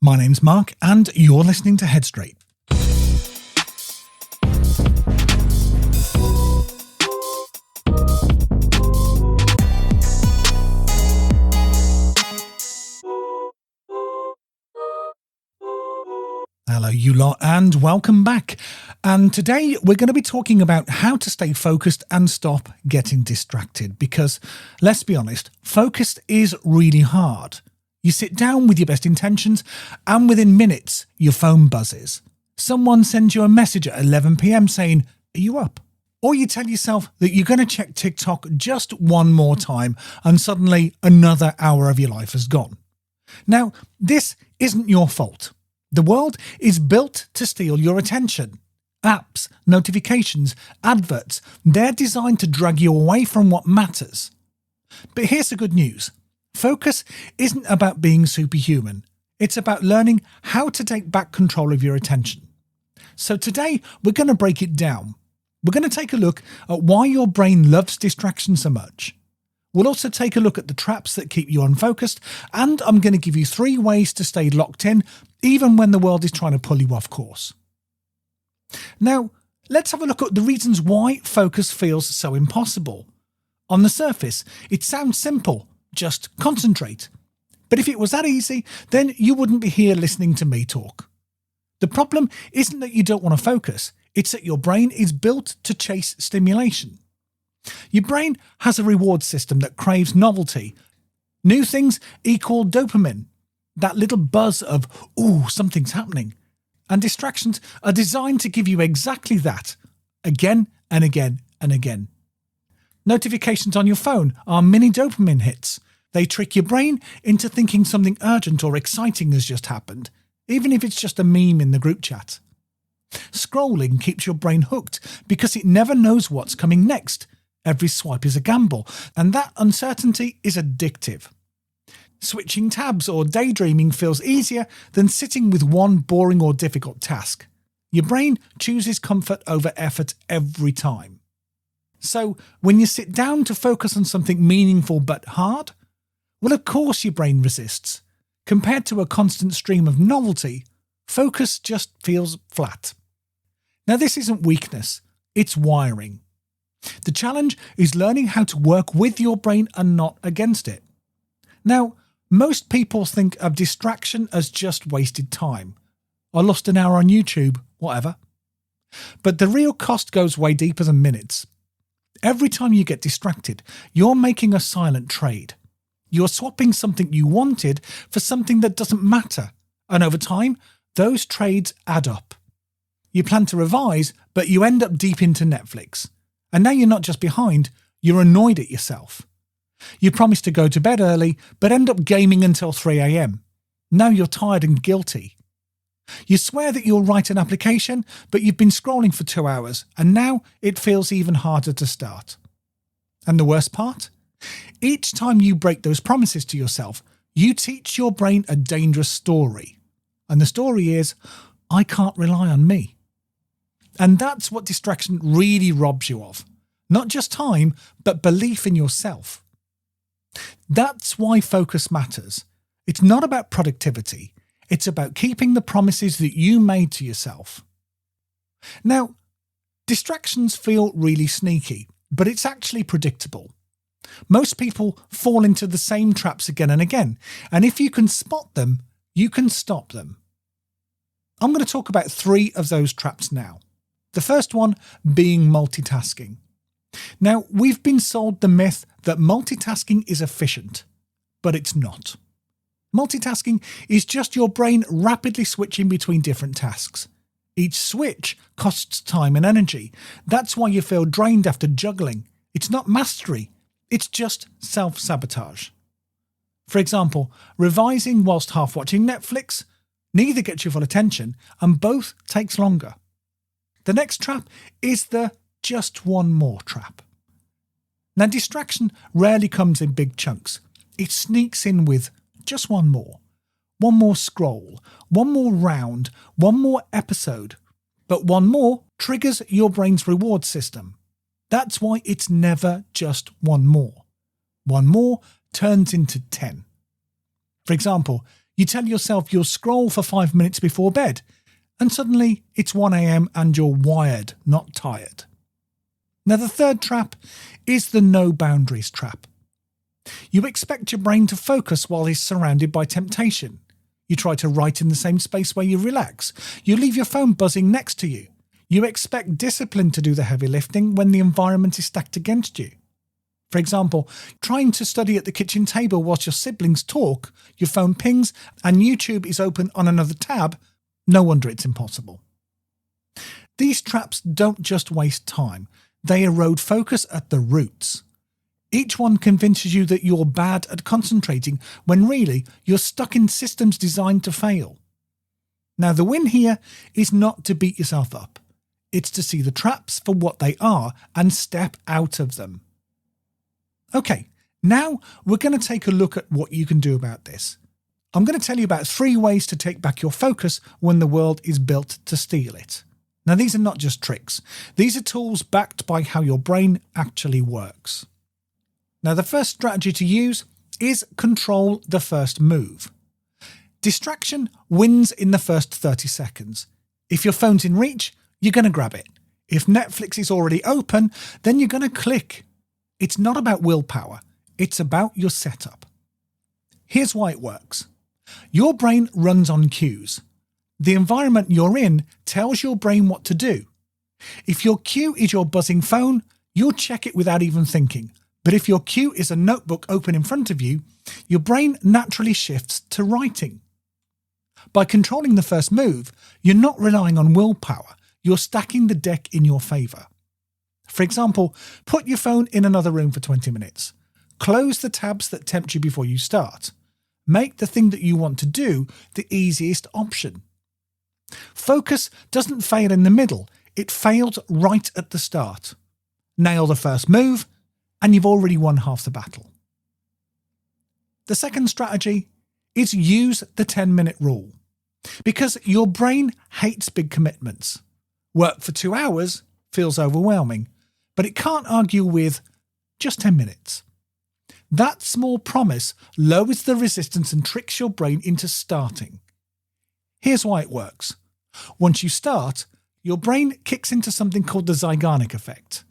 My name's Mark and you're listening to Headstraight. Hello you lot and welcome back. And today we're going to be talking about how to stay focused and stop getting distracted because, let's be honest, focus is really hard. You sit down with your best intentions and within minutes your phone buzzes. Someone sends you a message at 11 p.m. saying, "Are you up?" Or you tell yourself that you're going to check TikTok just one more time and suddenly another hour of your life has gone. Now, this isn't your fault. The world is built to steal your attention. Apps, notifications, adverts, they're designed to drag you away from what matters. But here's the good news. Focus isn't about being superhuman. It's about learning how to take back control of your attention. So today, we're going to break it down. We're going to take a look at why your brain loves distraction so much. We'll also take a look at the traps that keep you unfocused, and I'm going to give you 3 ways to stay locked in, even when the world is trying to pull you off course. Now, let's have a look at the reasons why focus feels so impossible. On the surface, it sounds simple. Just concentrate. But if it was that easy, then you wouldn't be here listening to me talk. The problem isn't that you don't want to focus, it's that your brain is built to chase stimulation. Your brain has a reward system that craves novelty. New things equal dopamine, that little buzz of, ooh, something's happening. And distractions are designed to give you exactly that, again and again and again. Notifications on your phone are mini dopamine hits. They trick your brain into thinking something urgent or exciting has just happened, even if it's just a meme in the group chat. Scrolling keeps your brain hooked because it never knows what's coming next. Every swipe is a gamble, and that uncertainty is addictive. Switching tabs or daydreaming feels easier than sitting with one boring or difficult task. Your brain chooses comfort over effort every time. So, when you sit down to focus on something meaningful but hard, well, of course your brain resists. Compared to a constant stream of novelty, focus just feels flat. Now, this isn't weakness, it's wiring. The challenge is learning how to work with your brain and not against it. Now, most people think of distraction as just wasted time. I lost an hour on YouTube, whatever. But the real cost goes way deeper than minutes. Every time you get distracted, you're making a silent trade. You're swapping something you wanted for something that doesn't matter. And over time, those trades add up. You plan to revise, but you end up deep into Netflix. And now you're not just behind, you're annoyed at yourself. You promise to go to bed early, but end up gaming until 3 a.m. Now you're tired and guilty. You swear that you'll write an application, but you've been scrolling for 2 hours, and now it feels even harder to start. And the worst part? Each time you break those promises to yourself, you teach your brain a dangerous story. And the story is, I can't rely on me. And that's what distraction really robs you of. Not just time, but belief in yourself. That's why focus matters. It's not about productivity. It's about keeping the promises that you made to yourself. Now, distractions feel really sneaky, but it's actually predictable. Most people fall into the same traps again and again, and if you can spot them, you can stop them. I'm going to talk about 3 of those traps now. The first one being multitasking. Now, we've been sold the myth that multitasking is efficient, but it's not. Multitasking is just your brain rapidly switching between different tasks. Each switch costs time and energy. That's why you feel drained after juggling. It's not mastery, it's just self-sabotage. For example, revising whilst half watching Netflix, neither gets your full attention and both takes longer. The next trap is the just one more trap. Now, distraction rarely comes in big chunks. It sneaks in with just one more scroll, one more round, one more episode. But one more triggers your brain's reward system. That's why it's never just one more. One more turns into 10. For example, You tell yourself you'll scroll for 5 minutes before bed, and suddenly it's 1 a.m. and you're wired, not tired. Now, the third trap is the no boundaries trap. You expect your brain to focus while it's surrounded by temptation. You try to write in the same space where you relax. You leave your phone buzzing next to you. You expect discipline to do the heavy lifting when the environment is stacked against you. For example, trying to study at the kitchen table whilst your siblings talk, your phone pings, and YouTube is open on another tab. No wonder it's impossible. These traps don't just waste time, they erode focus at the roots. Each one convinces you that you're bad at concentrating when really you're stuck in systems designed to fail. Now, the win here is not to beat yourself up. It's to see the traps for what they are and step out of them. Okay, now we're going to take a look at what you can do about this. I'm going to tell you about 3 ways to take back your focus when the world is built to steal it. Now, these are not just tricks. These are tools backed by how your brain actually works. Now, the first strategy to use is control the first move. Distraction wins in the first 30 seconds. If your phone's in reach, you're going to grab it. If Netflix is already open, then you're going to click. It's not about willpower. It's about your setup. Here's why it works. Your brain runs on cues. The environment you're in tells your brain what to do. If your cue is your buzzing phone, you'll check it without even thinking. But if your cue is a notebook open in front of you, your brain naturally shifts to writing. By controlling the first move, you're not relying on willpower. You're stacking the deck in your favour. For example, put your phone in another room for 20 minutes. Close the tabs that tempt you before you start. Make the thing that you want to do the easiest option. Focus doesn't fail in the middle. It fails right at the start. Nail the first move, and you've already won half the battle. The second strategy is use the 10-minute rule. Because your brain hates big commitments. Work for 2 hours feels overwhelming, but it can't argue with just 10 minutes. That small promise lowers the resistance and tricks your brain into starting. Here's why it works. Once you start, your brain kicks into something called the Zeigarnik effect.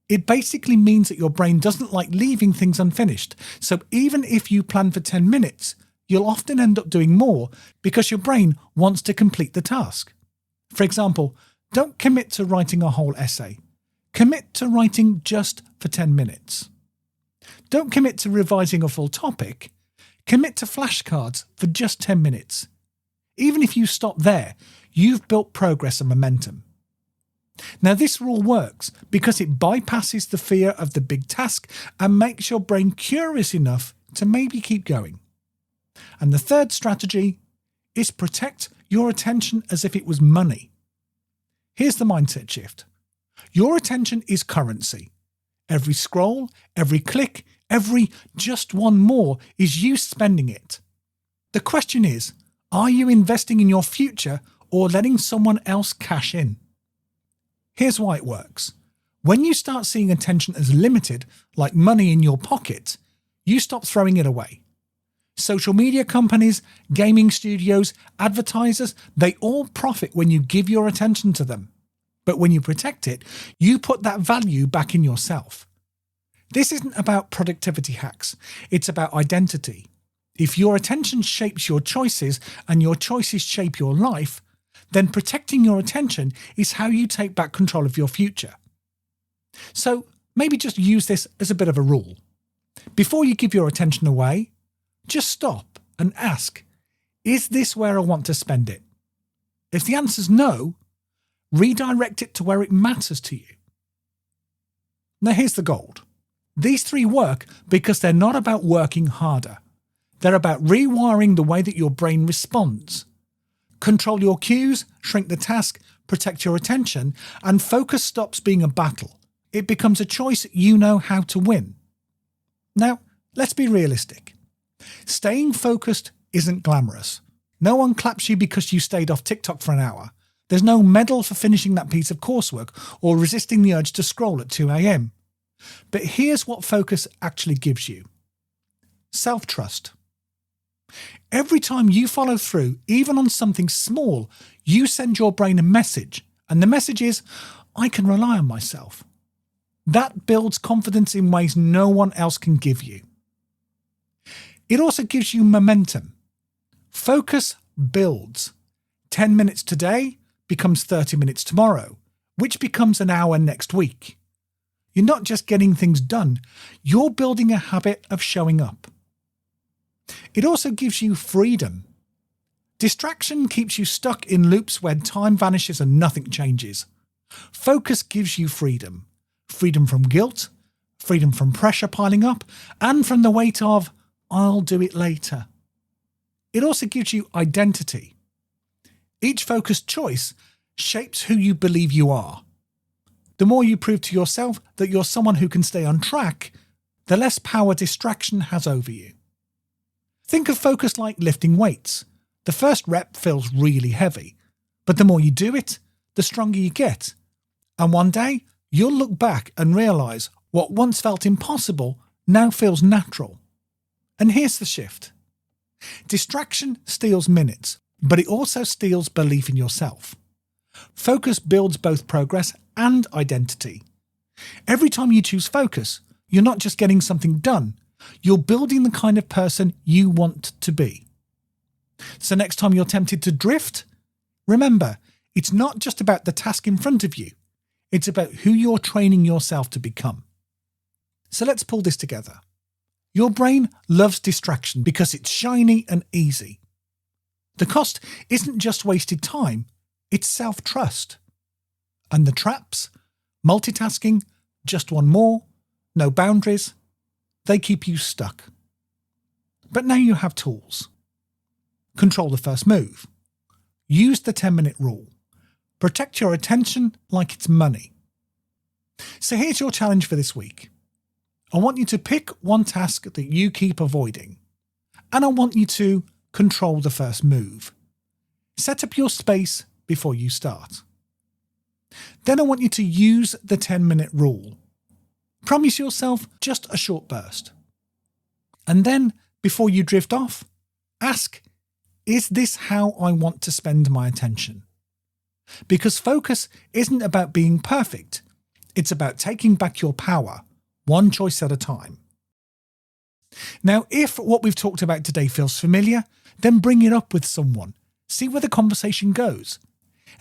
It basically means that your brain doesn't like leaving things unfinished, so even if you plan for 10 minutes, you'll often end up doing more because your brain wants to complete the task. For example, don't commit to writing a whole essay. Commit to writing just for 10 minutes. Don't commit to revising a full topic. Commit to flashcards for just 10 minutes. Even if you stop there, you've built progress and momentum. Now, this rule works because it bypasses the fear of the big task and makes your brain curious enough to maybe keep going. And the third strategy is protect your attention as if it was money. Here's the mindset shift. Your attention is currency. Every scroll, every click, every just one more is you spending it. The question is, are you investing in your future or letting someone else cash in? Here's why it works. When you start seeing attention as limited, like money in your pocket, you stop throwing it away. Social media companies, gaming studios, advertisers, they all profit when you give your attention to them. But when you protect it, you put that value back in yourself. This isn't about productivity hacks. It's about identity. If your attention shapes your choices and your choices shape your life, then protecting your attention is how you take back control of your future. So maybe just use this as a bit of a rule. Before you give your attention away, just stop and ask, is this where I want to spend it? If the answer's no, redirect it to where it matters to you. Now here's the gold. These 3 work because they're not about working harder. They're about rewiring the way that your brain responds. Control your cues, shrink the task, protect your attention, and focus stops being a battle. It becomes a choice you know how to win. Now, let's be realistic. Staying focused isn't glamorous. No one claps you because you stayed off TikTok for an hour. There's no medal for finishing that piece of coursework or resisting the urge to scroll at 2 a.m. But here's what focus actually gives you. Self-trust. Every time you follow through, even on something small, you send your brain a message. And the message is, I can rely on myself. That builds confidence in ways no one else can give you. It also gives you momentum. Focus builds. 10 minutes today becomes 30 minutes tomorrow, which becomes an hour next week. You're not just getting things done, you're building a habit of showing up. It also gives you freedom. Distraction keeps you stuck in loops where time vanishes and nothing changes. Focus gives you freedom. Freedom from guilt, freedom from pressure piling up, and from the weight of, I'll do it later. It also gives you identity. Each focused choice shapes who you believe you are. The more you prove to yourself that you're someone who can stay on track, the less power distraction has over you. Think of focus like lifting weights. The first rep feels really heavy, but the more you do it, the stronger you get. And one day, you'll look back and realise what once felt impossible now feels natural. And here's the shift. Distraction steals minutes, but it also steals belief in yourself. Focus builds both progress and identity. Every time you choose focus, you're not just getting something done, you're building the kind of person you want to be. So next time you're tempted to drift, remember, it's not just about the task in front of you. It's about who you're training yourself to become. So let's pull this together. Your brain loves distraction because it's shiny and easy. The cost isn't just wasted time, it's self-trust. And the traps, multitasking, just one more, no boundaries, they keep you stuck. But now you have tools. Control the first move. Use the 10-minute rule. Protect your attention like it's money. So here's your challenge for this week. I want you to pick one task that you keep avoiding. And I want you to control the first move. Set up your space before you start. Then I want you to use the 10-minute rule. Promise yourself just a short burst. And then, before you drift off, ask, is this how I want to spend my attention? Because focus isn't about being perfect. It's about taking back your power, one choice at a time. Now, if what we've talked about today feels familiar, then bring it up with someone. See where the conversation goes.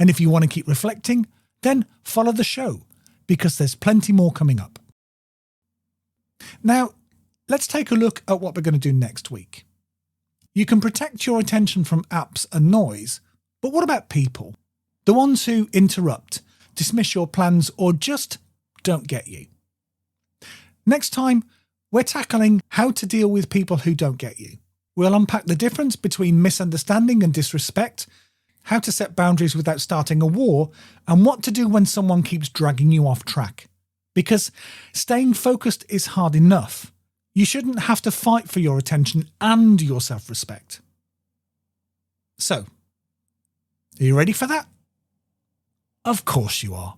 And if you want to keep reflecting, then follow the show, because there's plenty more coming up. Now, let's take a look at what we're going to do next week. You can protect your attention from apps and noise, but what about people? The ones who interrupt, dismiss your plans, or just don't get you. Next time, we're tackling how to deal with people who don't get you. We'll unpack the difference between misunderstanding and disrespect, how to set boundaries without starting a war, and what to do when someone keeps dragging you off track. Because staying focused is hard enough. You shouldn't have to fight for your attention and your self-respect. So, are you ready for that? Of course you are.